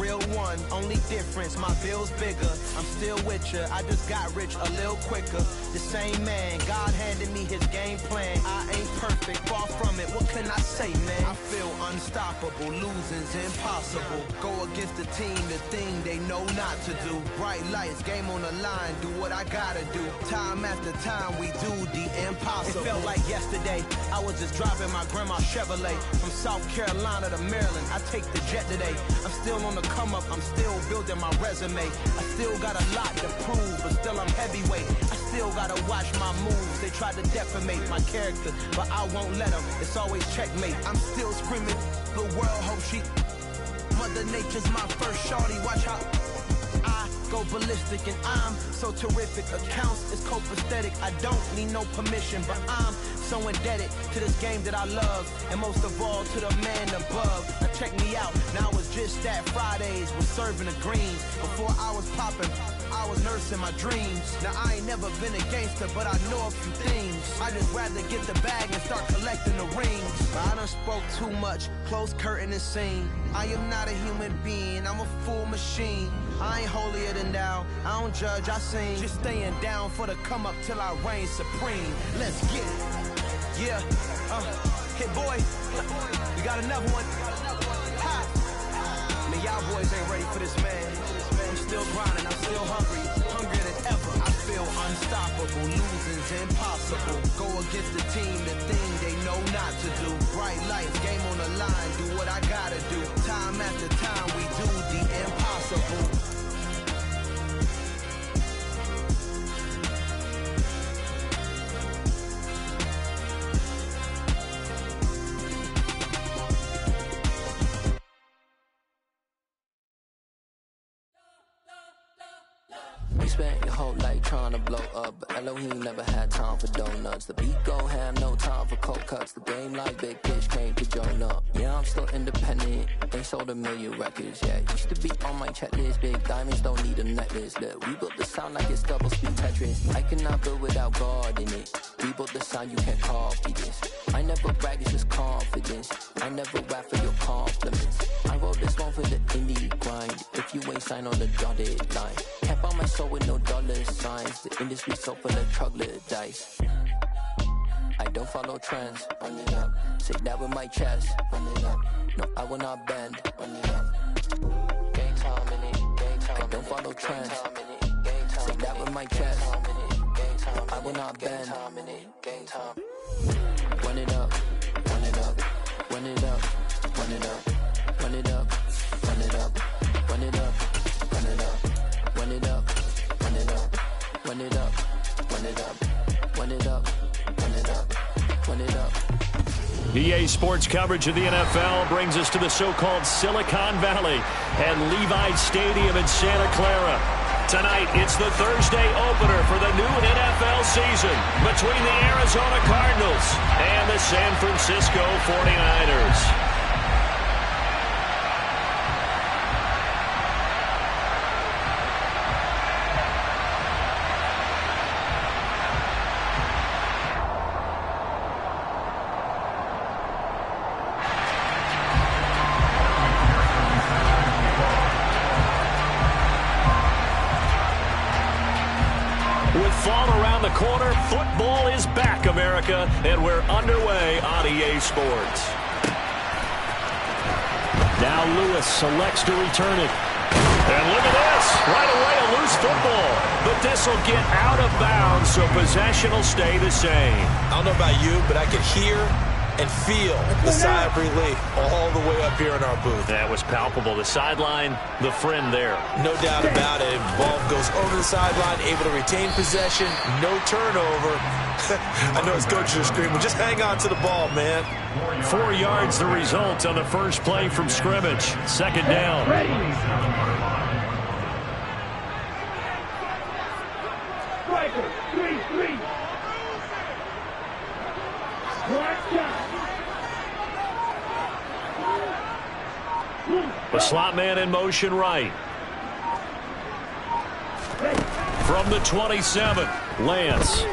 real one, only difference, my bill's bigger. I'm still with ya, I just got rich a little quicker. The same man, God handed me his game plan. I ain't perfect, far from it, what can I say, man? I feel unstoppable, losing's impossible. Go against the team, the thing they know not to do. Bright lights, game on the line, do what I gotta do. Time after time, we do the impossible. It felt like yesterday, I was just driving my grandma's Chevrolet. From South Carolina to Maryland, I take the jet today. I'm still on the come up, I'm still building my resume. I still got a lot to prove, but still I'm heavyweight. I still gotta watch my moves. They try to defamate my character, but I won't let them. It's always checkmate. I'm still screaming, the world hope she. Mother Nature's my first shorty, watch how I go ballistic and I'm so terrific. Accounts is copacetic, I don't need no permission, but I'm so indebted to this game that I love, and most of all to the man above. Now check me out, now it's just that Fridays was serving the greens. Before I was popping, I was nursing my dreams. Now I ain't never been a gangster, but I know a few things. I just rather get the bag and start collecting the rings. But I done spoke too much, close curtain and scene. I am not a human being, I'm a full machine. I ain't holier than thou, I don't judge, I sing. Just staying down for the come up till I reign supreme. Let's get it. Yeah, hit boy, we got another one. Ha! Man, y'all boys ain't ready for this, man. I'm still grinding, I'm still hungry, hungrier than ever. I feel unstoppable, losing's impossible. Go against the team, the thing they know not to do. Bright lights, game on the line, do what I gotta do. Time after time, we do the impossible. Spent your whole life trying to blow up, but Elohim never had time for donuts. The beat gon' have no time for cold cuts. The game like Big Pitch came to join up. Yeah, I'm still independent, ain't sold a million records yet. Used to be on my checklist, big diamonds don't need a necklace. Look, we built the sound like it's double speed Tetris. I cannot build without God in it. We built the sound, you can't copy this. I never brag, it's just confidence. I never rap for your compliments. I wrote this one for the indie grind. If you ain't signed on the dotted line, can't buy my soul with no dollar signs. The industry so full of troglodytes. I don't follow trends. Run it up. Say that with my chest. Run it up. No, I will not bend. Run it up. Game time in it. Game time. I don't follow trends. Say that with my chest. No, I will not bend. Game time. Run it up. Run it up. Run it up. Run it up. Run it up. Run it up. Run it up. Run it up. Run it up. Run it up. Run it up. Run it up. Run it up. Run it up. Run it up. EA Sports coverage of the NFL brings us to the so-called Silicon Valley at Levi Stadium in Santa Clara. Tonight, it's the Thursday opener for the new NFL season between the Arizona Cardinals and the San Francisco 49ers. Corner, football is back, America, and we're underway on EA Sports. Now Lewis selects to return it. And look at this, right away a loose football. But this will get out of bounds, so possession will stay the same. I don't know about you, but I could hear and feel the sigh of relief all the way up here in our booth. That was palpable. The sideline, the friend there. No doubt about it. Ball goes over the sideline, able to retain possession, no turnover. I know his coaches are screaming, just hang on to the ball, man. 4 yards the result on the first play from scrimmage. Second down. The slot man in motion right. From the 27, Lance.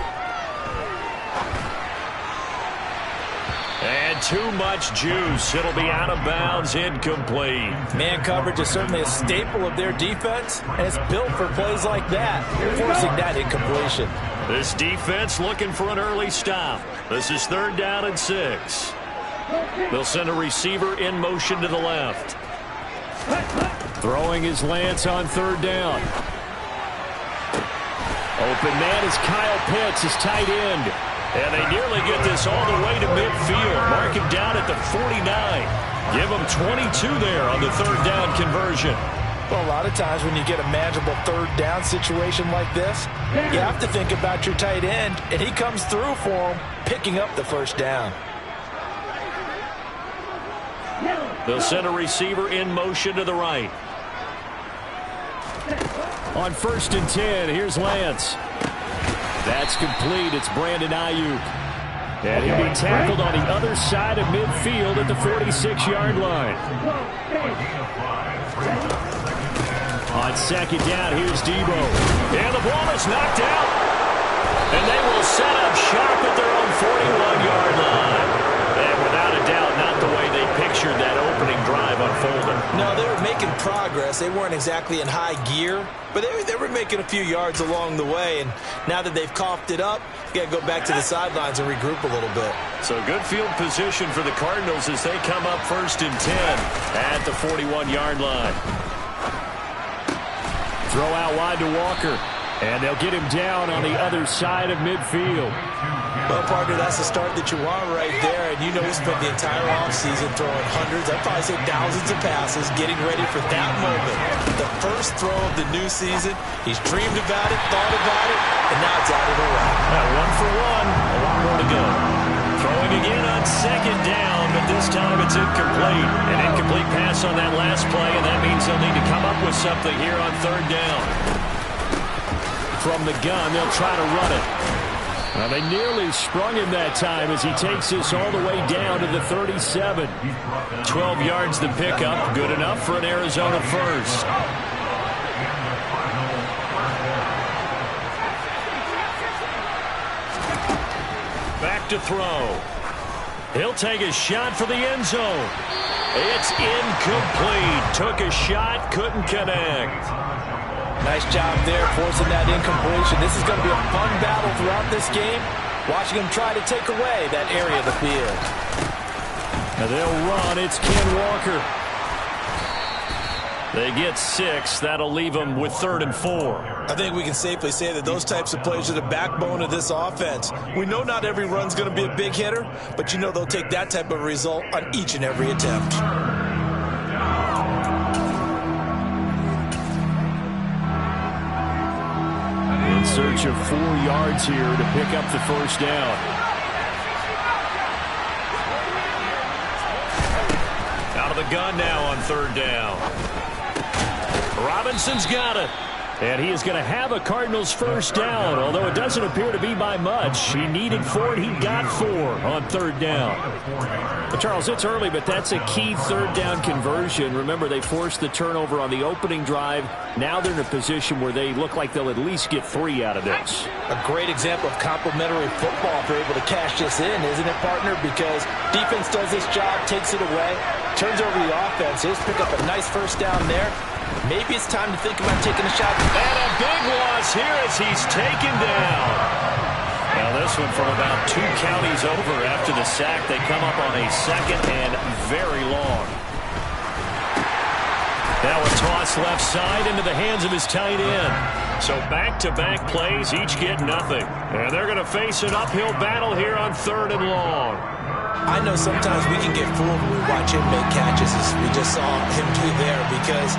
And had too much juice. It'll be out of bounds, incomplete. Man coverage is certainly a staple of their defense, and it's built for plays like that, forcing that incompletion. This defense looking for an early stop. This is 3rd down and 6. They'll send a receiver in motion to the left. Throwing is Lance on 3rd down. Open man is Kyle Pitts, his tight end. And they nearly get this all the way to midfield. Mark him down at the 49. Give him 22 there on the 3rd down conversion. Well, a lot of times when you get a manageable 3rd down situation like this, you have to think about your tight end, and he comes through for him, picking up the 1st down. They'll send a receiver in motion to the right. On 1st and 10, here's Lance. That's complete. It's Brandon Ayuk. And he'll be tackled on the other side of midfield at the 46-yard line. On 2nd down, here's Debo. And the ball is knocked out. And they will set up shop at their own 41-yard line. And without a doubt, not the way they pictured that opening drive unfolding. No, they were making progress. They weren't exactly in high gear, but they were making a few yards along the way. And now that they've coughed it up, you got to go back to the sidelines and regroup a little bit. So good field position for the Cardinals as they come up 1st and 10 at the 41-yard line. Throw out wide to Walker. And they'll get him down on the other side of midfield. Well, partner, that's the start that you want right there. And you know he spent the entire offseason throwing hundreds, I'd probably say thousands of passes, getting ready for that moment. The first throw of the new season. He's dreamed about it, thought about it, and now it's out of the way. 1 for 1. A lot more to go. Throwing again on 2nd down, but this time it's incomplete. An incomplete pass on that last play, and that means they'll need to come up with something here on 3rd down. From the gun, they'll try to run it. Well, they nearly sprung him that time as he takes this all the way down to the 37. 12 yards to pick up. Good enough for an Arizona first. Back to throw. He'll take a shot for the end zone. It's incomplete. Took a shot, couldn't connect. Nice job there, forcing that incompletion. This is going to be a fun battle throughout this game. Watching him try to take away that area of the field. Now they'll run. It's Ken Walker. They get 6. That'll leave them with 3rd and 4. I think we can safely say that those types of plays are the backbone of this offense. We know not every run's going to be a big hitter, but you know they'll take that type of result on each and every attempt. In search of 4 yards here to pick up the 1st down. Out of the gun now on 3rd down. Robinson's got it. And he is going to have a Cardinals 1st down, although it doesn't appear to be by much. He needed 4, and he got 4 on 3rd down. But Charles, it's early, but that's a key 3rd down conversion. Remember, they forced the turnover on the opening drive. Now they're in a position where they look like they'll at least get 3 out of this. A great example of complementary football if they're able to cash this in, isn't it, partner? Because defense does this job, takes it away, turns over the offense. Just pick up a nice 1st down there. Maybe it's time to think about taking a shot. And a big loss here as he's taken down. Now this one from about 2 counties over after the sack. They come up on a 2nd and very long. Now a toss left side into the hands of his tight end. So back-to-back plays, each get nothing. And they're going to face an uphill battle here on 3rd and long. I know sometimes we can get fooled when we watch him make catches, as we just saw him do there, because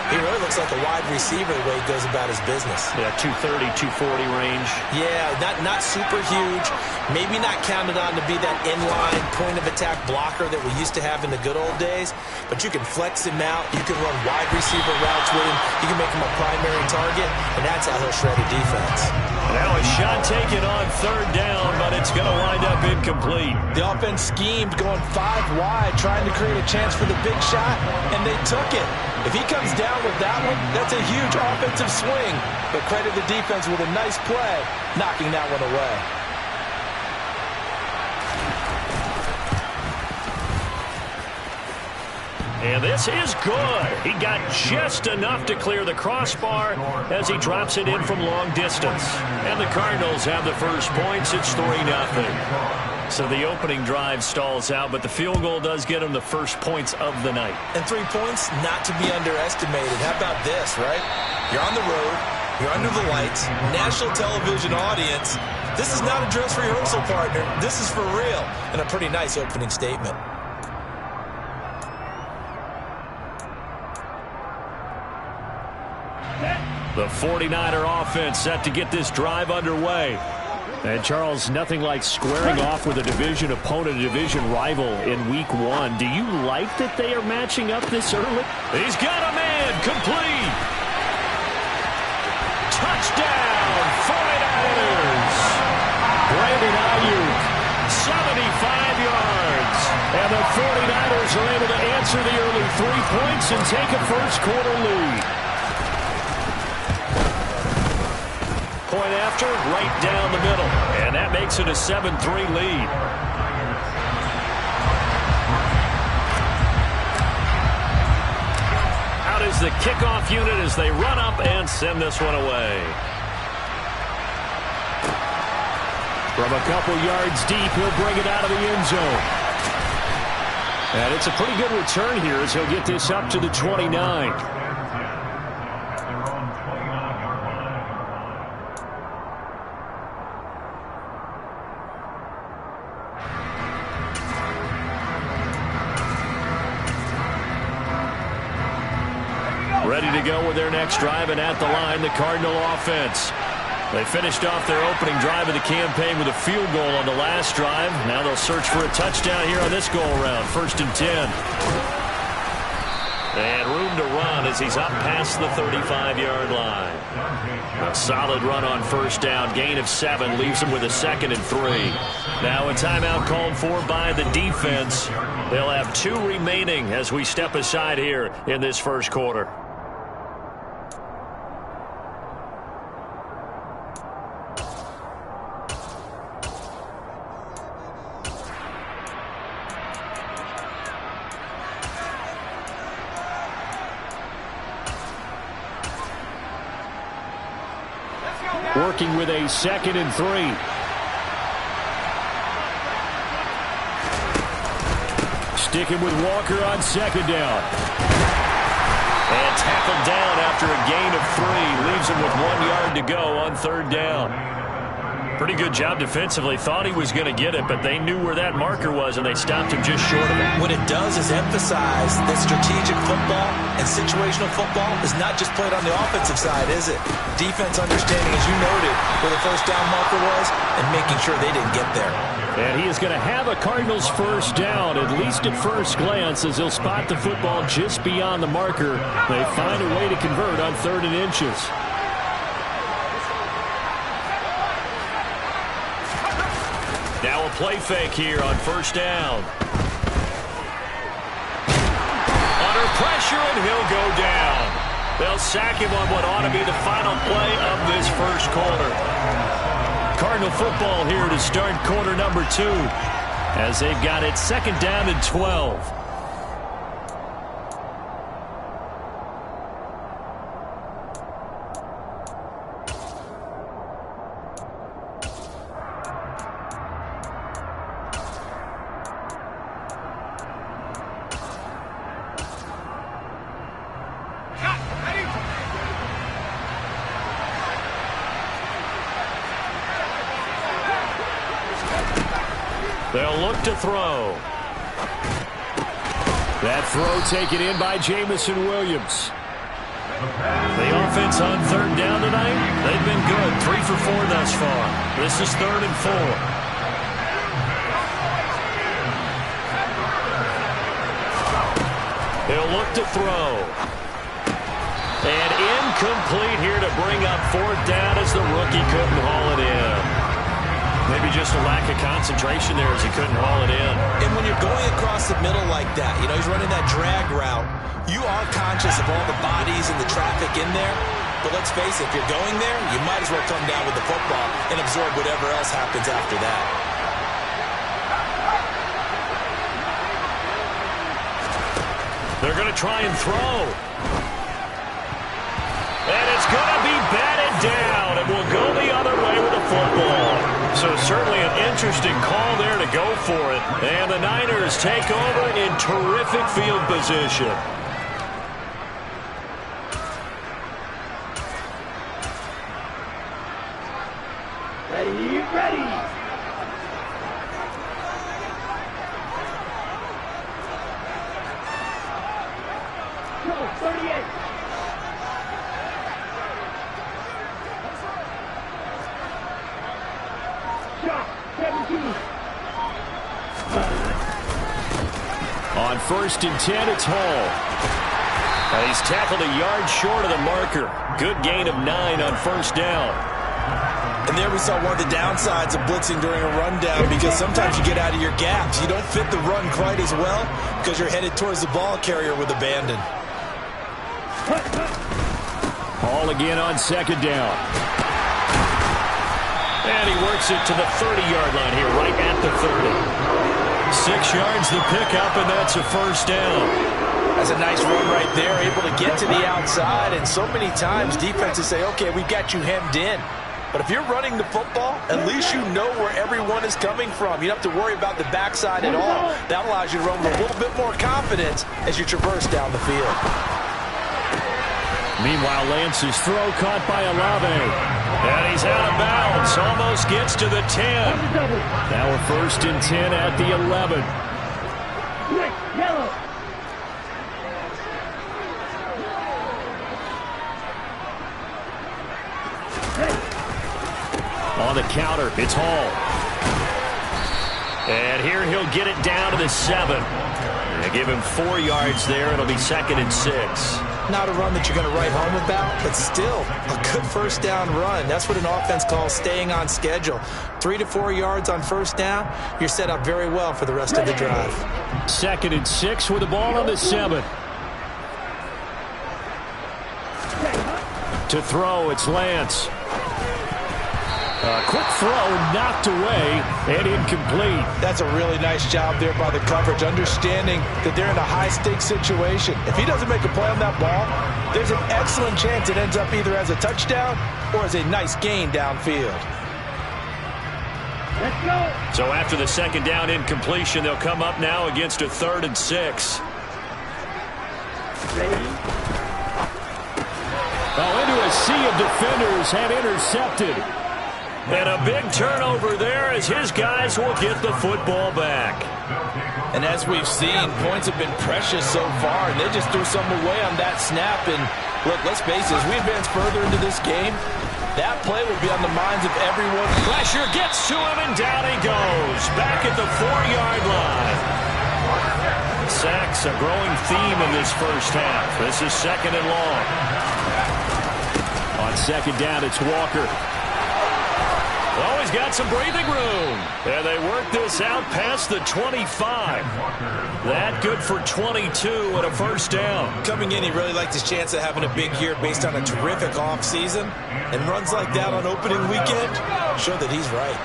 he really looks like a wide receiver the way he goes about his business. Yeah, 230, 240 range. Yeah, not super huge. Maybe not counted on to be that inline point-of-attack blocker that we used to have in the good old days. But you can flex him out. You can run wide receiver routes with him. You can make him a primary target, and that's how he'll shred a defense. Now a shot taken on 3rd down, but it's going to wind up incomplete. The offense schemed going 5 wide, trying to create a chance for the big shot, and they took it. If he comes down with that one, that's a huge offensive swing. But credit the defense with a nice play, knocking that one away. And this is good. He got just enough to clear the crossbar as he drops it in from long distance. And the Cardinals have the first points. It's 3-0. So the opening drive stalls out, but the field goal does get him the first points of the night. And 3 points, not to be underestimated. How about this, right? You're on the road. You're under the lights. National television audience. This is not a dress rehearsal, partner. This is for real. And a pretty nice opening statement. The 49er offense set to get this drive underway. And, Charles, nothing like squaring off with a division opponent, a division rival in Week 1. Do you like that they are matching up this early? He's got a man, complete. Touchdown, 49ers. Brandon Ayuk, 75 yards. And the 49ers are able to answer the early 3 points and take a first-quarter lead. Point after, right down the middle. And that makes it a 7-3 lead. Out is the kickoff unit as they run up and send this one away. From a couple yards deep, he'll bring it out of the end zone. And it's a pretty good return here as he'll get this up to the 29. Ready to go with their next drive, and at the line, the Cardinal offense. They finished off their opening drive of the campaign with a field goal on the last drive. Now they'll search for a touchdown here on this go-around. 1st and 10. And room to run as he's up past the 35-yard line. A solid run on first down. Gain of 7 leaves him with a 2nd and 3. Now a timeout called for by the defense. They'll have 2 remaining as we step aside here in this first quarter. Working with a 2nd and 3. Sticking with Walker on 2nd down. And tackled down after a gain of 3. Leaves him with 1 yard to go on 3rd down. Pretty good job defensively. Thought he was going to get it, but they knew where that marker was, and they stopped him just short of it. What it does is emphasize that strategic football and situational football is not just played on the offensive side, is it? Defense understanding, as you noted, where the first down marker was and making sure they didn't get there. And he is going to have a Cardinals first down, at least at first glance, as he'll spot the football just beyond the marker. They find a way to convert on 3rd and inches. Now a play fake here on first down. Under pressure, and he'll go down. They'll sack him on what ought to be the final play of this first quarter. Cardinal football here to start quarter number 2 as they've got it 2nd down and 12. They'll look to throw. That throw taken in by Jameson Williams. The offense on 3rd down tonight, they've been good. 3 for 4 thus far. This is 3rd and 4. They'll look to throw. And incomplete here to bring up 4th down as the rookie couldn't haul it in. Maybe just a lack of concentration there as he couldn't haul it in. And when you're going across the middle like that, you know, he's running that drag route, you are conscious of all the bodies and the traffic in there. But let's face it, if you're going there, you might as well come down with the football and absorb whatever else happens after that. They're going to try and throw. And it's going to be batted down, and will go the other way with the football. So certainly an interesting call there to go for it. And the Niners take over in terrific field position. Ready. Go, 38. Shot, 17. On 1st and 10, it's Hall. And he's tackled a yard short of the marker. Good gain of 9 on 1st down. And there we saw one of the downsides of blitzing during a rundown, because sometimes you get out of your gaps. You don't fit the run quite as well because you're headed towards the ball carrier with abandon. Hall again on 2nd down. And he works it to the 30-yard line here, right at the 30. 6 yards the pickup, and that's a 1st down. That's a nice run right there, able to get to the outside. And so many times defenses say, okay, we've got you hemmed in. But if you're running the football, at least you know where everyone is coming from. You don't have to worry about the backside at all. That allows you to run with a little bit more confidence as you traverse down the field. Meanwhile, Lance's throw caught by Olave. And he's out of bounds. Almost gets to the 10. Now a 1st and 10 at the 11. Yellow. On the counter, it's Hall. And here he'll get it down to the 7. They give him 4 yards there. It'll be 2nd and 6. Not a run that you're going to write home about, but still a good 1st down run. That's what an offense calls staying on schedule. 3 to 4 yards on 1st down, you're set up very well for the rest of the drive. 2nd and 6 with the ball on the 7. To throw, it's Lance. A quick throw knocked away and incomplete. That's a really nice job there by the coverage, understanding that they're in a high-stakes situation. If he doesn't make a play on that ball, there's an excellent chance it ends up either as a touchdown or as a nice gain downfield. Let's go. So after the 2nd down incompletion, they'll come up now against a 3rd and 6. Ready. Into a sea of defenders have intercepted. And a big turnover there as his guys will get the football back. And as we've seen, points have been precious so far, and they just threw some away on that snap. And look, let's face it, as we advance further into this game, that play will be on the minds of everyone. Pressure gets to him, and down he goes. Back at the 4-yard line. Sacks a growing theme in this 1st half. This is 2nd and long. On 2nd down, it's Walker. Oh, he's got some breathing room. And they work this out past the 25. That good for 22 and a 1st down. Coming in, he really liked his chance of having a big year based on a terrific offseason. And runs like that on opening weekend show that he's right.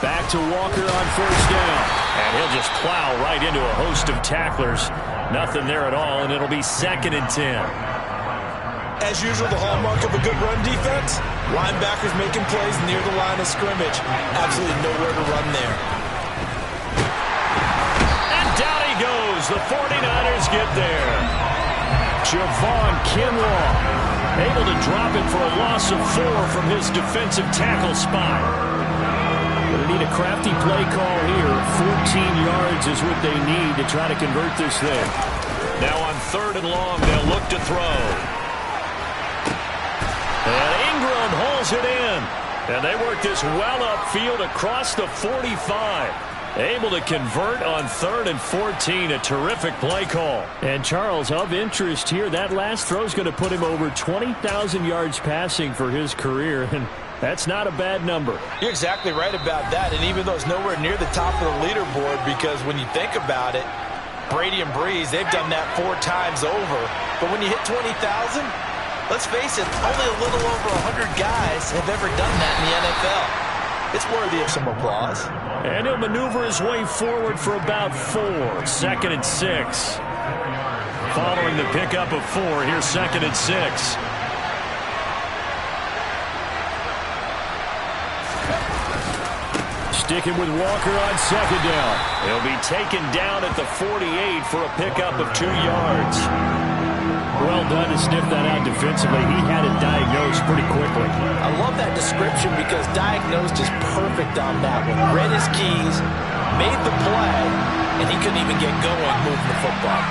Back to Walker on 1st down. And he'll just plow right into a host of tacklers. Nothing there at all, and it'll be 2nd and 10. As usual, the hallmark of a good run defense, linebackers making plays near the line of scrimmage. Absolutely nowhere to run there. And down he goes. The 49ers get there. Javon Kinlaw able to drop it for a loss of 4 from his defensive tackle spot. Going to need a crafty play call here. 14 yards is what they need to try to convert this thing. Now on 3rd and long, they'll look to throw. And Ingram hauls it in. And they work this well upfield across the 45. Able to convert on 3rd and 14. A terrific play call. And Charles, of interest here, that last throw is going to put him over 20,000 yards passing for his career. And that's not a bad number. You're exactly right about that. And even though it's nowhere near the top of the leaderboard, because when you think about it, Brady and Breeze, they've done that 4 times over. But when you hit 20,000, let's face it, only a little over 100 guys have ever done that in the NFL. It's worthy of some applause. And he'll maneuver his way forward for about 4. 2nd and 6. Following the pickup of 4, here's 2nd and 6. Sticking with Walker on 2nd down. He'll be taken down at the 48 for a pickup of 2 yards. Well done to sniff that out defensively. He had it diagnosed pretty quickly. I love that description because diagnosed is perfect on that one. Read his keys, made the play, and he couldn't even get going moving the football.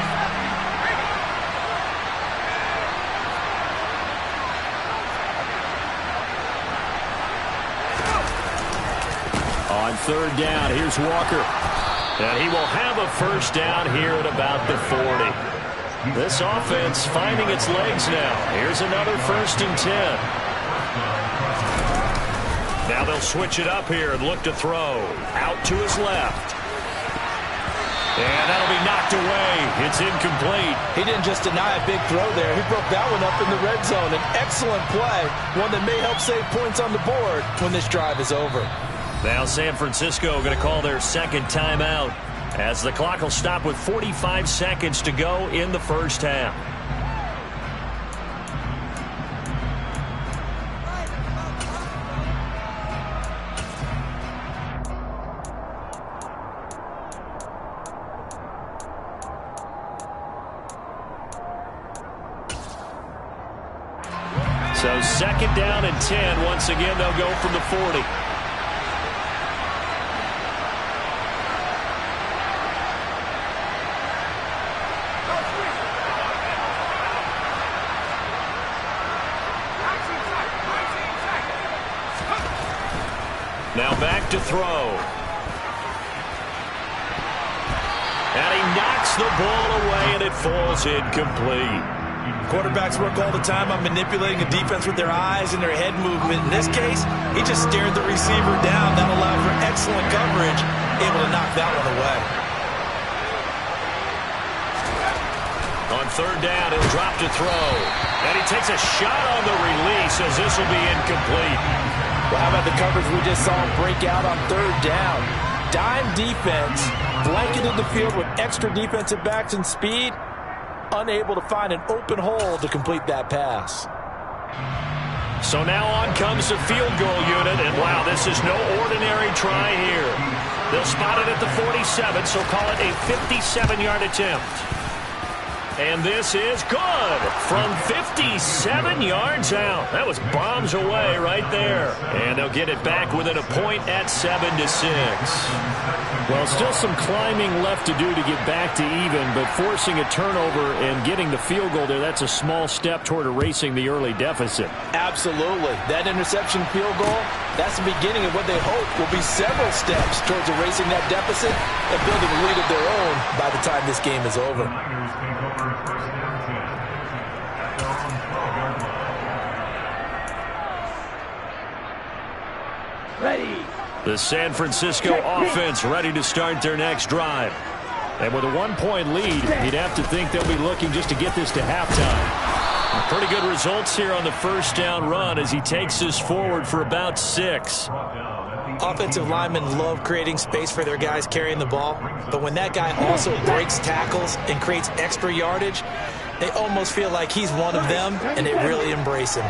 On 3rd down, here's Walker. And he will have a 1st down here at about the 40. This offense finding its legs now. Here's another 1st and 10. Now they'll switch it up here and look to throw. Out to his left. And that'll be knocked away. It's incomplete. He didn't just deny a big throw there. He broke that one up in the red zone. An excellent play. One that may help save points on the board when this drive is over. Now San Francisco going to call their 2nd timeout, as the clock will stop with 45 seconds to go in the 1st half. So 2nd down and 10. Once again, they'll go from the 40. Now back to throw. And he knocks the ball away, and it falls incomplete. Quarterbacks work all the time on manipulating a defense with their eyes and their head movement. In this case, he just stared the receiver down. That allowed for excellent coverage, able to knock that one away. On 3rd down, he'll drop to throw. And he takes a shot on the release, as this will be incomplete. Well, how about the coverage we just saw him break out on 3rd down? Dime defense, blanketed the field with extra defensive backs and speed, unable to find an open hole to complete that pass. So now on comes the field goal unit, and wow, this is no ordinary try here. They'll spot it at the 47, so call it a 57-yard attempt. And this is good from 57 yards out. That was bombs away right there. And they'll get it back within a point at 7-6. Well, still some climbing left to do to get back to even, but forcing a turnover and getting the field goal there, that's a small step toward erasing the early deficit. Absolutely. That interception field goal, that's the beginning of what they hope will be several steps towards erasing that deficit and building a lead of their own by the time this game is over. Ready. The San Francisco offense ready to start their next drive. And with a 1-point lead, you'd have to think they'll be looking just to get this to halftime. Pretty good results here on the 1st down run as he takes this forward for about 6. Offensive linemen love creating space for their guys carrying the ball, but when that guy also breaks tackles and creates extra yardage, they almost feel like he's one of them, and they really embrace him.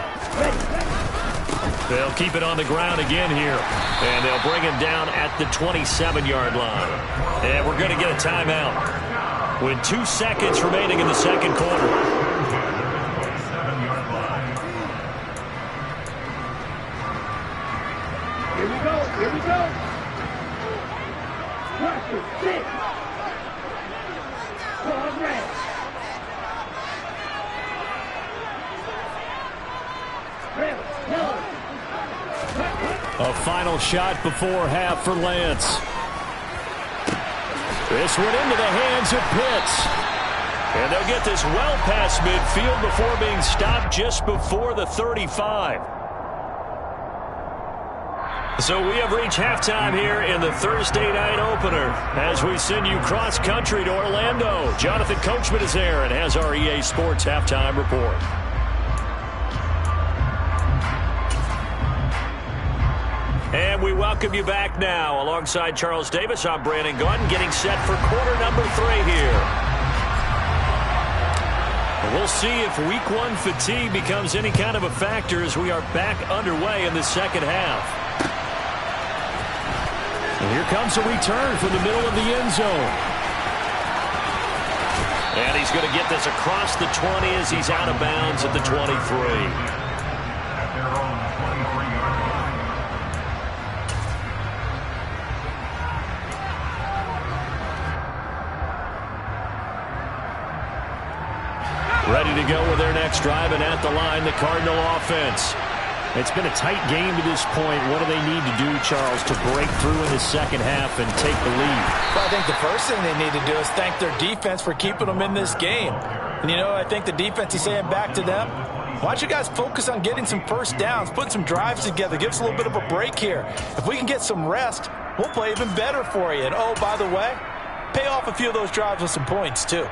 They'll keep it on the ground again here, and they'll bring him down at the 27-yard line. And we're going to get a timeout with 2 seconds remaining in the 2nd quarter. Here we go. Here we go. Pressure, 6. Ball red. Red, yellow. A final shot before half for Lance. This went into the hands of Pitts. And they'll get this well past midfield before being stopped just before the 35. So we have reached halftime here in the Thursday night opener as we send you cross-country to Orlando. Jonathan Coachman is there and has our EA Sports halftime report. And we welcome you back now. Alongside Charles Davis, I'm Brandon Gaudin, getting set for quarter number 3 here. We'll see if week 1 fatigue becomes any kind of a factor as we are back underway in the second half. And here comes a return from the middle of the end zone. And he's going to get this across the 20 as he's out of bounds at the 23. Ready to go with their next drive, and at the line, the Cardinal offense. It's been a tight game to this point. What do they need to do, Charles, to break through in the second half and take the lead? Well, I think the first thing they need to do is thank their defense for keeping them in this game. And, you know, I think the defense is saying back to them, why don't you guys focus on getting some first downs, putting some drives together, give us a little bit of a break here. If we can get some rest, we'll play even better for you. And, oh, by the way, pay off a few of those drives with some points, too.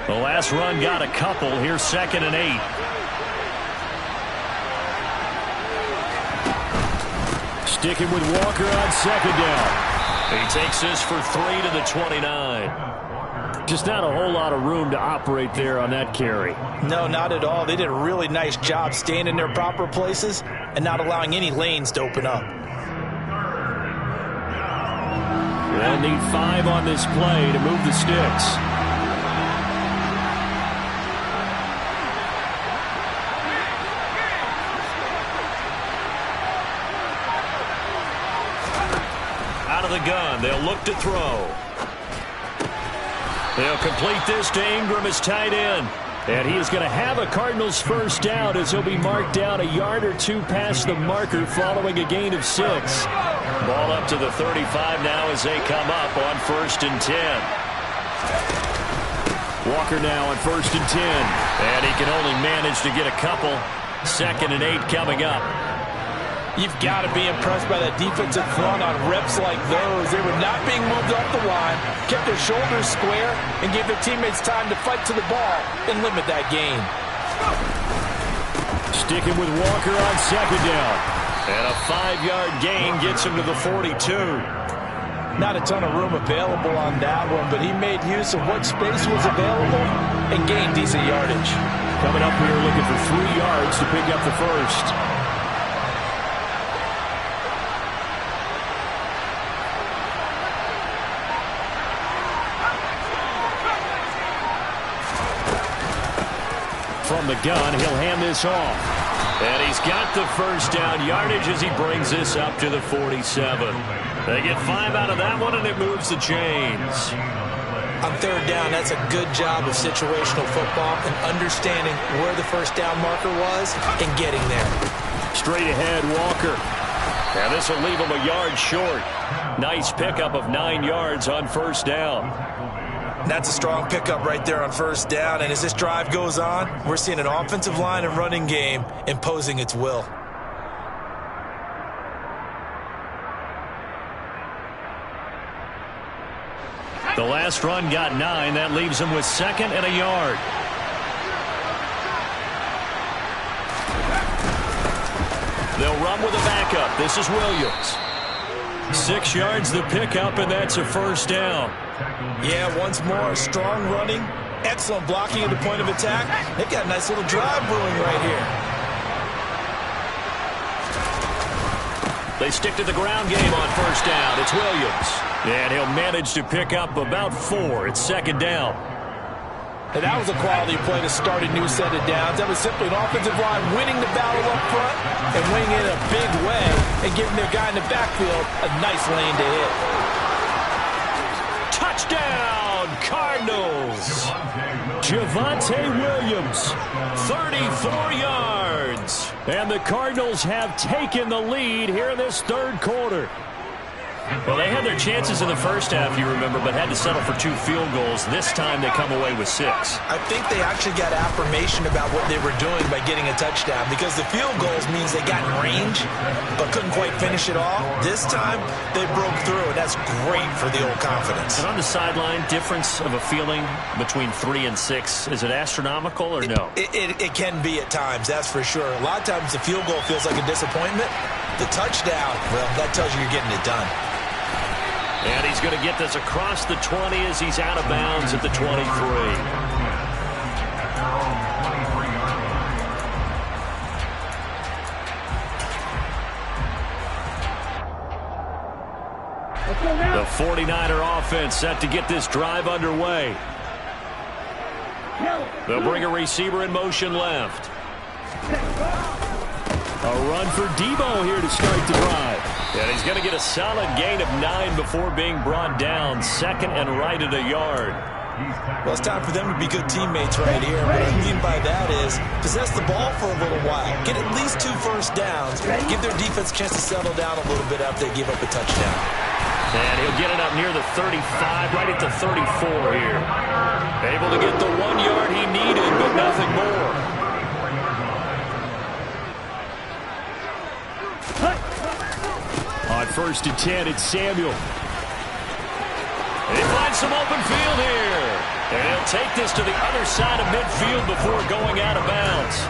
The last run got a couple. Here's 2nd and 8. Sticking with Walker on 2nd down. He takes this for 3 to the 29. Just not a whole lot of room to operate there on that carry. No, not at all. They did a really nice job staying in their proper places and not allowing any lanes to open up. They'll need 5 on this play to move the sticks. The gun. They'll look to throw. They'll complete this to Ingram as tight end. And he is going to have a Cardinals first down as he'll be marked down a yard or 2 past the marker following a gain of 6. Ball up to the 35 now as they come up on 1st and 10. Walker now on 1st and 10. And he can only manage to get a couple. 2nd and 8 coming up. You've got to be impressed by that defensive front on reps like those. They were not being moved off the line, kept their shoulders square, and gave their teammates time to fight to the ball and limit that gain. Sticking with Walker on 2nd down. And a 5-yard gain gets him to the 42. Not a ton of room available on that one, but he made use of what space was available and gained decent yardage. Coming up here looking for 3 yards to pick up the first. From the gun, he'll hand this off. And he's got the first down yardage as he brings this up to the 47. They get 5 out of that one, and it moves the chains. On 3rd down, that's a good job of situational football and understanding where the first down marker was and getting there. Straight ahead, Walker. And this will leave him a yard short. Nice pickup of 9 yards on 1st down. That's a strong pickup right there on 1st down. And as this drive goes on, we're seeing an offensive line and running game imposing its will. The last run got 9. That leaves him with 2nd and a yard. They'll run with a backup. This is Williams. 6 yards the pickup, and that's a 1st down. Yeah, once more, strong running, excellent blocking at the point of attack. They've got a nice little drive brewing right here. They stick to the ground game on 1st down. It's Williams. And he'll manage to pick up about 4. It's 2nd down. And that was a quality play to start a new set of downs. That was simply an offensive line winning the battle up front and winning it in a big way and giving their guy in the backfield a nice lane to hit. Touchdown, Cardinals. Javonte Williams, 34 yards. And the Cardinals have taken the lead here in this 3rd quarter. Well, they had their chances in the first half, you remember, but had to settle for 2 field goals. This time they come away with 6. I think they actually got affirmation about what they were doing by getting a touchdown, because the field goals means they got in range but couldn't quite finish it off. This time they broke through, and that's great for the old confidence. And on the sideline, difference of a feeling between 3 and 6, is it astronomical or no? It can be at times, that's for sure. A lot of times the field goal feels like a disappointment. The touchdown, well, that tells you you're getting it done. And he's going to get this across the 20 as he's out of bounds at the 23. The 49er offense set to get this drive underway. They'll bring a receiver in motion left. A run for Debo here to start the drive. And he's going to get a solid gain of 9 before being brought down. Second and right at a yard. Well, it's time for them to be good teammates right here. What I mean by that is possess the ball for a little while. Get at least 2 first downs. Give their defense a chance to settle down a little bit after they give up a touchdown. And he'll get it up near the 35, right at the 34 here. Able to get the 1 yard he needed, but nothing more. On 1st and 10, it's Samuel. He finds some open field here. And he'll take this to the other side of midfield before going out of bounds.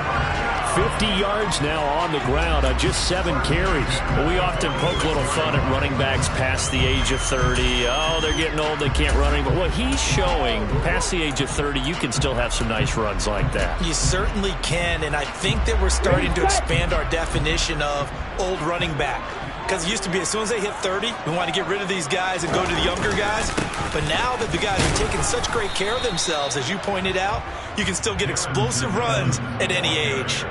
50 yards now on the ground on just 7 carries. We often poke a little fun at running backs past the age of 30. Oh, they're getting old, they can't run anymore. What he's showing, past the age of 30, you can still have some nice runs like that. You certainly can, and I think that we're starting to expand our definition of old running back. Because it used to be as soon as they hit 30, we want to get rid of these guys and go to the younger guys. But now that the guys are taking such great care of themselves, as you pointed out, you can still get explosive runs at any age.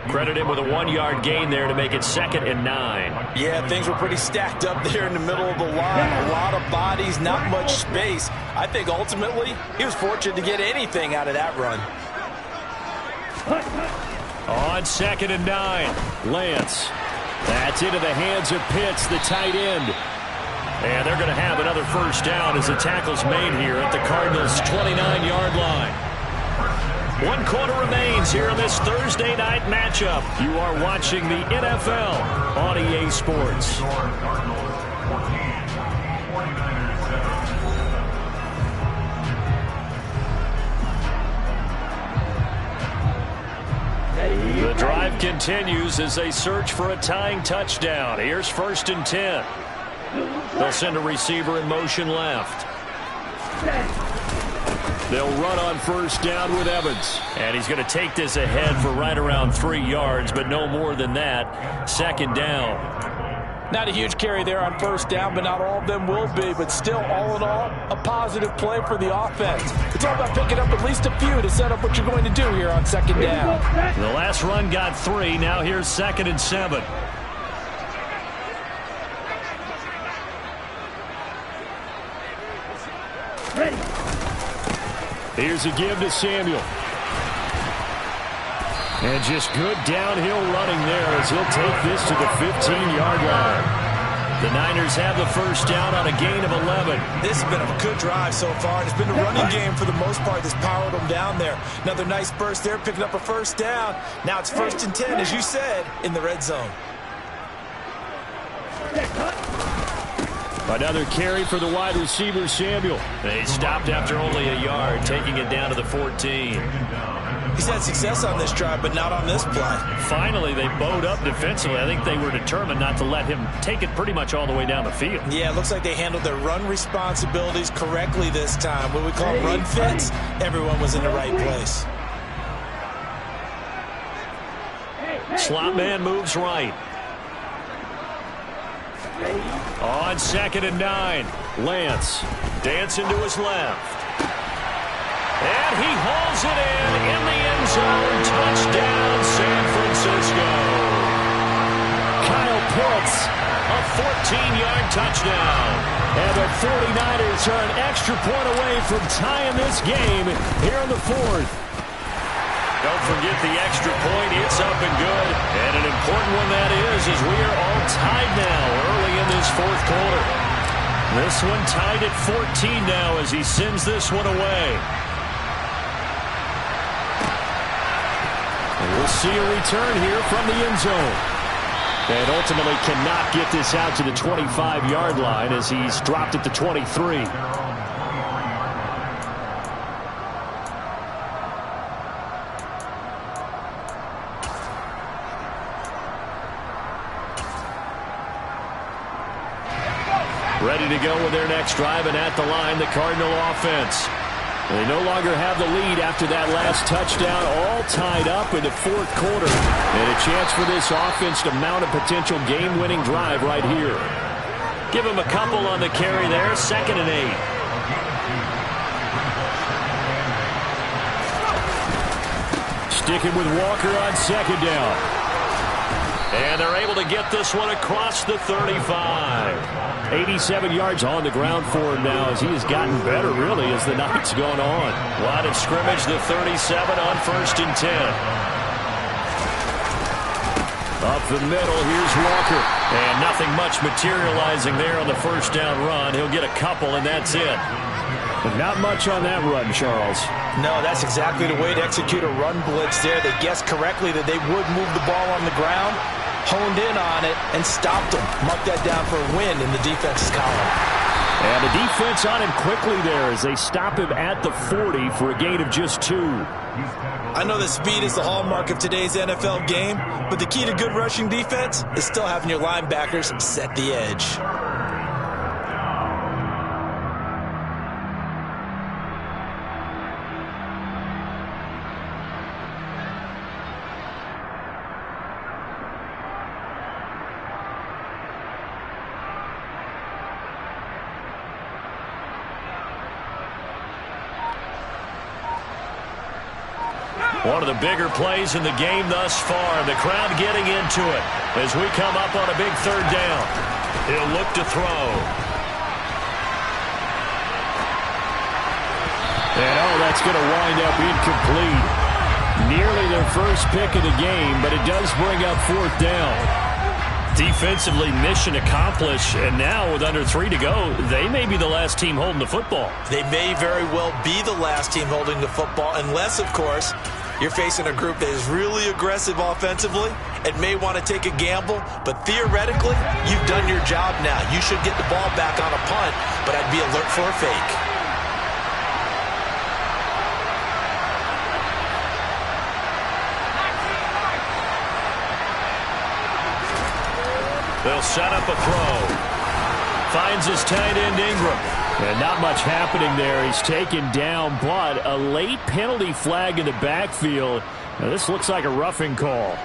Credit him with a 1 yard gain there to make it 2nd and 9. Yeah, things were pretty stacked up there in the middle of the line. A lot of bodies, not much space. I think ultimately he was fortunate to get anything out of that run. On 2nd and 9, Lance. That's into the hands of Pitts, the tight end. And they're going to have another first down as the tackle's made here at the Cardinals' 29-yard line. 1 quarter remains here in this Thursday night matchup. You are watching the NFL on EA Sports. The drive continues as they search for a tying touchdown. Here's 1st and 10. They'll send a receiver in motion left. They'll run on 1st down with Evans. And he's going to take this ahead for right around 3 yards, but no more than that. 2nd down. Not a huge carry there on 1st down, but not all of them will be. But still, all in all, a positive play for the offense. It's all about picking up at least a few to set up what you're going to do here on 2nd down. The last run got 3. Now here's 2nd and 7. Ready. Here's a give to Samuel. And just good downhill running there as he'll take this to the 15-yard line. The Niners have the first down on a gain of 11. This has been a good drive so far. It's been a running game for the most part that's powered them down there. Another nice burst there, picking up a first down. Now it's 1st and 10, as you said, in the red zone. Another carry for the wide receiver, Samuel. They stopped after only a yard, taking it down to the 14. He's had success on this drive, but not on this play. Finally, they bowed up defensively. I think they were determined not to let him take it pretty much all the way down the field. Yeah, it looks like they handled their run responsibilities correctly this time. What we call run fits, everyone was in the right place. Slot man moves right. On 2nd and 9, Lance dancing to his left. And he hauls it in the end zone. Touchdown, San Francisco. Kyle Pitts, a 14-yard touchdown. And the 49ers are an extra point away from tying this game here in the 4th. Don't forget the extra point. It's up and good. And an important one that is, as we are all tied now early in this fourth quarter. This one tied at 14 now as he sends this one away. And we'll see a return here from the end zone. And ultimately cannot get this out to the 25-yard line as he's dropped at the 23. Ready to go with their next drive, and at the line, the Cardinal offense. They no longer have the lead after that last touchdown, all tied up in the fourth quarter. And a chance for this offense to mount a potential game-winning drive right here. Give him a couple on the carry there, 2nd and 8. Sticking with Walker on 2nd down. And they're able to get this one across the 35. 87 yards on the ground for him now as he has gotten better, really, as the night's gone on. Line of scrimmage, the 37 on 1st and 10. Up the middle, here's Walker. And nothing much materializing there on the first down run. He'll get a couple, and that's it. But not much on that run, Charles. No, that's exactly the way to execute a run blitz there. They guessed correctly that they would move the ball on the ground, honed in on it, and stopped him. Marked that down for a win in the defense's column. And the defense on him quickly there as they stop him at the 40 for a gain of just 2. I know that speed is the hallmark of today's NFL game, but the key to good rushing defense is still having your linebackers set the edge. One of the bigger plays in the game thus far. The crowd getting into it as we come up on a big 3rd down. He'll look to throw. And that's going to wind up incomplete. Nearly their first pick of the game, but it does bring up 4th down. Defensively, mission accomplished, and now with under 3 to go, they may be the last team holding the football. They may very well be the last team holding the football, unless, of course, you're facing a group that is really aggressive offensively and may want to take a gamble, but theoretically, you've done your job now. You should get the ball back on a punt, but I'd be alert for a fake. They'll set up a throw. Finds his tight end Ingram. And not much happening there. He's taken down, but a late penalty flag in the backfield. Now, this looks like a roughing call.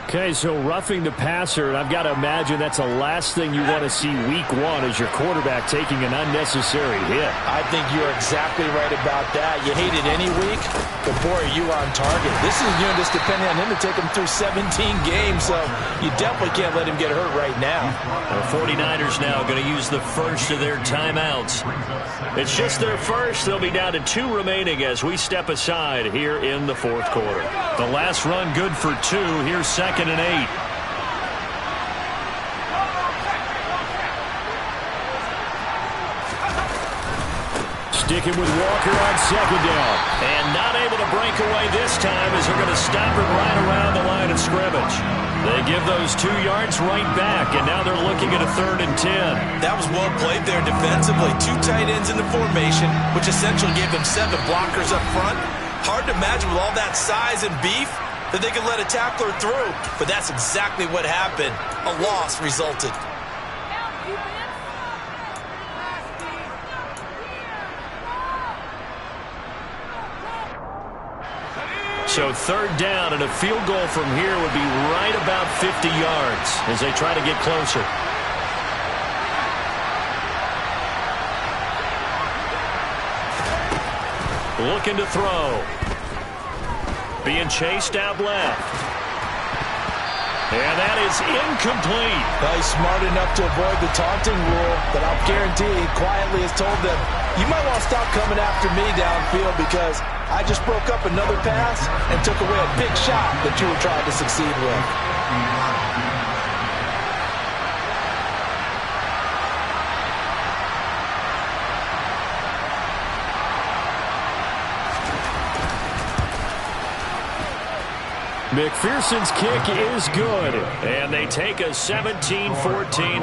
Okay, so roughing the passer, and I've got to imagine that's the last thing you want to see week 1 as your quarterback taking an unnecessary hit. I think you're exactly right about that. You hate it any week, but boy, are you on target. This is just depending on him to take him through 17 games, so you definitely can't let him get hurt right now. The 49ers now going to use the first of their timeouts. It's just their first. They'll be down to 2 remaining as we step aside here in the fourth quarter. The last run good for 2. Here's 2nd and 8. Sticking with Walker on 2nd down. And not able to break away this time as they're going to stop him right around the line of scrimmage. They give those 2 yards right back, and now they're looking at a 3rd and 10. That was well played there defensively. 2 tight ends in the formation, which essentially gave them 7 blockers up front. Hard to imagine with all that size and beef that they could let a tackler through, but that's exactly what happened. A loss resulted. So 3rd down, and a field goal from here would be right about 50 yards as they try to get closer. Looking to throw. Being chased out left. And that is incomplete. Well, he's smart enough to avoid the taunting rule, but I'll guarantee he quietly has told them, you might want to stop coming after me downfield because I just broke up another pass and took away a big shot that you were trying to succeed with. McPherson's kick is good, and they take a 17-14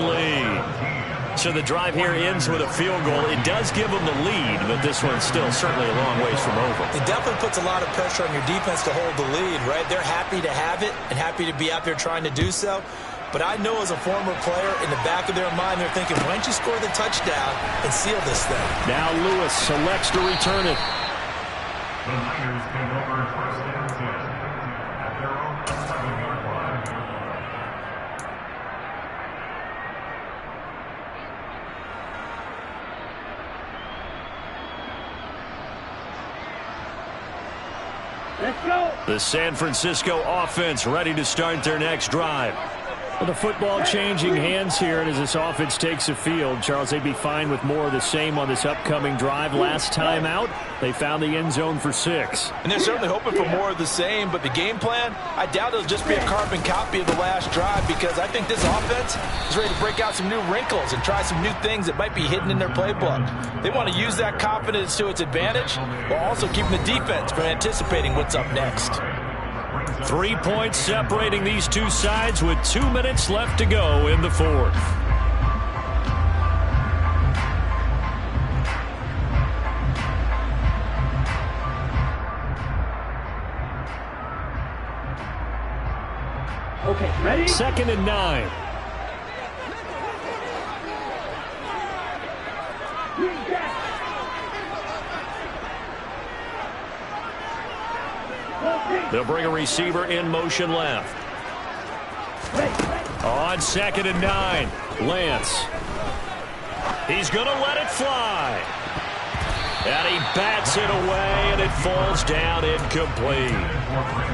lead. So the drive here ends with a field goal. It does give them the lead, but this one's still certainly a long ways from over. It definitely puts a lot of pressure on your defense to hold the lead, right? They're happy to have it and happy to be out there trying to do so. But I know as a former player, in the back of their mind, they're thinking, why don't you score the touchdown and seal this thing? Now Lewis selects to return it. The Niners take over first and 10 at their own 7-yard line. Let's go. The San Francisco offense ready to start their next drive. Well, the football changing hands here, and as this offense takes the field, Charles, they'd be fine with more of the same on this upcoming drive. Last time out, they found the end zone for 6. And they're certainly hoping for more of the same, but the game plan, I doubt it'll just be a carbon copy of the last drive, because I think this offense is ready to break out some new wrinkles and try some new things that might be hidden in their playbook. They want to use that confidence to its advantage while also keeping the defense from anticipating what's up next. 3 points separating these two sides with 2 minutes left to go in the fourth. Okay, ready? 2nd and 9. They'll bring a receiver in motion left. On 2nd and 9, Lance. He's going to let it fly. And he bats it away, and it falls down incomplete.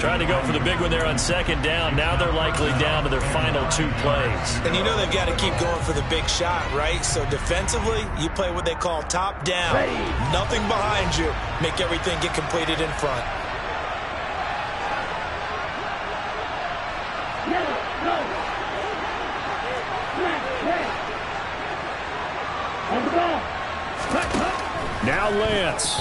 Trying to go for the big one there on 2nd down. Now they're likely down to their final 2 plays. And you know they've got to keep going for the big shot, right? So defensively, you play what they call top down. Nothing behind you. Make everything get completed in front. Now Lance.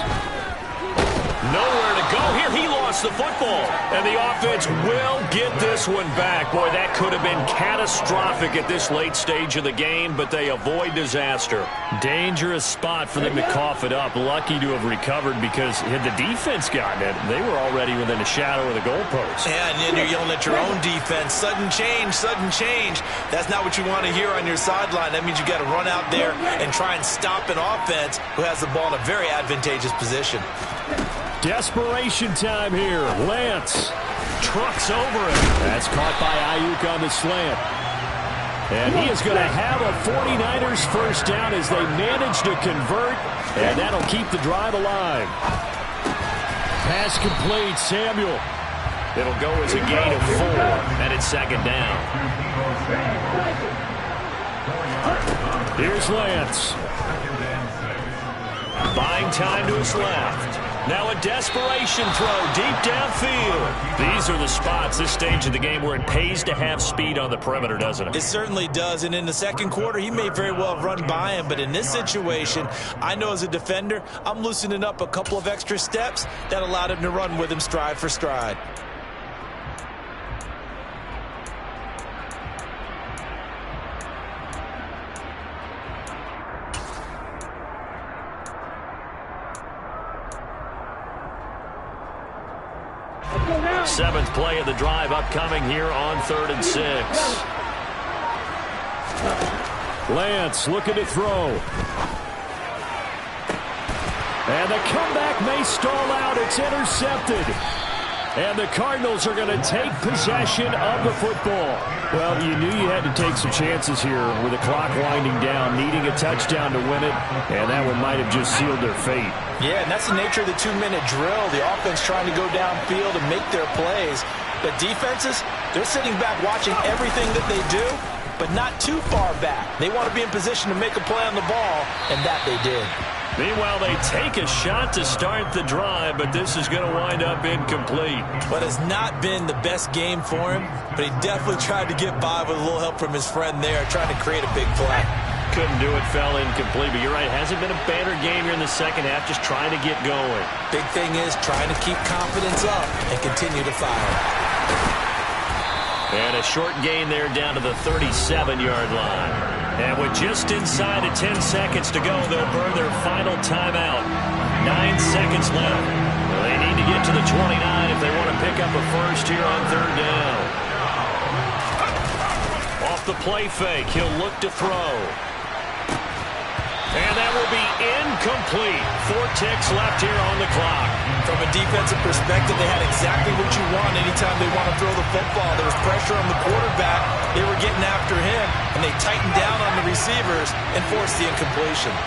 Nowhere to go here. He lost the football. And the offense will get this one back. Boy, that could have been catastrophic at this late stage of the game, but they avoid disaster. Dangerous spot for them to cough it up. Lucky to have recovered, because had the defense gotten it, they were already within a shadow of the goalpost. Yeah, and then you're yelling at your own defense. Sudden change, sudden change. That's not what you want to hear on your sideline. That means you got to run out there and try and stop an offense who has the ball in a very advantageous position. Desperation time here. Lance trucks over it. That's caught by Ayuk on the slant. And he is going to have a 49ers first down as they manage to convert, and that'll keep the drive alive. Pass complete, Samuel. It'll go as a gain of 4, and it's 2nd down. Here's Lance. Buying time to his left. Now a desperation throw deep downfield. These are the spots, this stage of the game, where it pays to have speed on the perimeter, doesn't it? It certainly does, and in the second quarter, he may very well have run by him, but in this situation, I know as a defender, I'm loosening up a couple of extra steps that allowed him to run with him stride for stride. Seventh play of the drive upcoming here on 3rd and 6. Lance looking to throw. And the comeback may stall out. It's intercepted. And the Cardinals are going to take possession of the football. Well, you knew you had to take some chances here with the clock winding down, needing a touchdown to win it, and that one might have just sealed their fate. Yeah, and that's the nature of the 2-minute drill. The offense trying to go downfield and make their plays. But defenses, they're sitting back watching everything that they do, but not too far back. They want to be in position to make a play on the ball, and that they did. Meanwhile, they take a shot to start the drive, but this is going to wind up incomplete. Well, it has not been the best game for him, but he definitely tried to get by with a little help from his friend there, trying to create a big play. Couldn't do it, fell incomplete, but you're right, it hasn't been a banner game here in the second half, just trying to get going. Big thing is trying to keep confidence up and continue to fire. And a short gain there down to the 37-yard line. And with just inside of 10 seconds to go, they'll burn their final timeout. 9 seconds left. They need to get to the 29 if they want to pick up a first here on third down. Off the play fake, he'll look to throw. And that will be incomplete. 4 ticks left here on the clock. From a defensive perspective, they had exactly what you want anytime they want to throw the football. There was pressure on the quarterback. They were getting after him, and they tightened down on the receivers and forced the incompletion.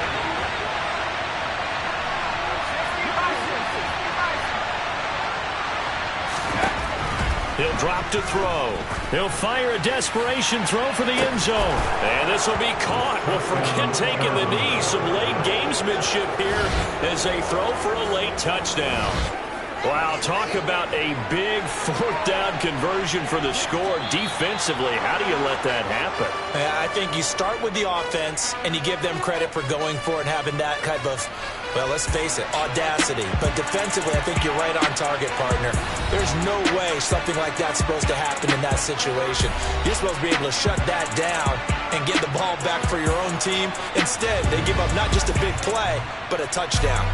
He'll drop to throw. He'll fire a desperation throw for the end zone. And this will be caught. Well, forget taking the knee. Some late gamesmanship here as they throw for a late touchdown. Wow, talk about a big fourth down conversion for the score. Defensively, how do you let that happen? I think you start with the offense, and you give them credit for going for it and having that type of, well, let's face it, audacity. But defensively, I think you're right on target, partner. There's no way something like that's supposed to happen in that situation. You're supposed to be able to shut that down and get the ball back for your own team. Instead, they give up not just a big play, but a touchdown.